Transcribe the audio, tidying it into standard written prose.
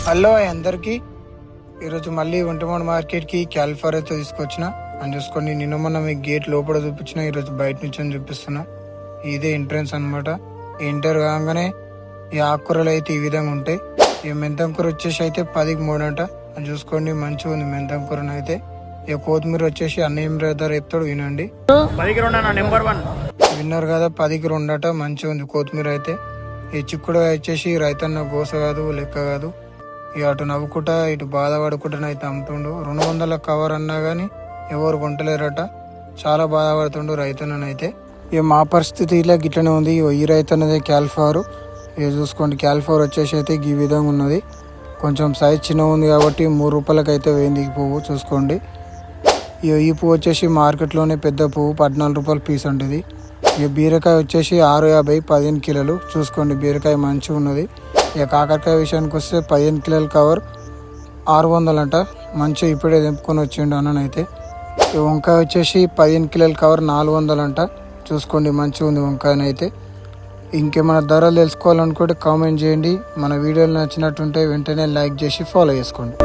Hello అందరికి ఈరోజు మళ్ళీ ఒంటమాడ మార్కెట్కి క్యాలిఫ్లవర్ అయితే తీసుకొచ్చిన అని చూసుకోండి. నిన్న మొన్న మీకు గేట్ లోపల చూపించిన, ఈరోజు బయట నుంచి అని చూపిస్తున్నా. ఇదే ఎంట్రన్స్ అనమాట. ఎంటర్ కాగానే ఈ ఆకుకూరలు అయితే ఈ విధంగా ఉంటాయి. ఈ మెంతం కూర వచ్చేసి అయితే 10కి 3 అంట అని చూసుకోండి. మంచిగా ఉంది మెంతం కూరను అయితే. ఇక కొత్తిమీర వచ్చేసి అన్నయ్య ధర చెప్తాడు, వినండి. 10కి 2 నెంబర్ 1 విన్నారు కదా, 10కి 2 అట. మంచిగా ఉంది కొత్తిమీర అయితే. ఈ చిక్కుడు వచ్చేసి రైతన్న గోస కాదు, లెక్క కాదు. ఇక అటు నవ్వుకుంటా ఇటు బాధపడుకుంటా అయితే అమ్ముతుండు. 200 కవర్ అన్నా కానీ ఎవరు కొంటలేరట. చాలా బాధపడుతుండు రైతన్ననైతే. ఇక మా పరిస్థితి ఇలా గిట్లనే ఉంది. ఈ రైతన్నదే క్యాలిఫ్లవర్. ఇక చూసుకోండి, క్యాలిఫ్లవర్ వచ్చేసి అయితే ఈ విధంగా ఉన్నది. కొంచెం సైజ్ చిన్న ఉంది కాబట్టి 3 రూపాయలకి అయితే వేయింది ఈ పువ్వు. చూసుకోండి, ఈ పువ్వు వచ్చేసి మార్కెట్లోనే పెద్ద పువ్వు 14 రూపాయల పీస్ ఉంటుంది. ఇక బీరకాయ వచ్చేసి 6.50 15 కిలోలు. చూసుకోండి, బీరకాయ మంచిగా ఉన్నది. ఇక కాకరకాయ విషయానికి వస్తే 15 కిలోల కవర్ 600 అంట. మంచిగా ఇప్పుడే తెంపుకొని వచ్చిండు అన్ననైతే. ఈ వంకాయ వచ్చేసి 15 కిలోల కవర్ 400 అంట. చూసుకోండి, మంచిగా ఉంది వంకాయనైతే. ఇంకేమైనా ధరలు తెలుసుకోవాలనుకుంటే కామెంట్ చేయండి. మన వీడియోలు నచ్చినట్టుంటే వెంటనే లైక్ చేసి ఫాలో చేసుకోండి.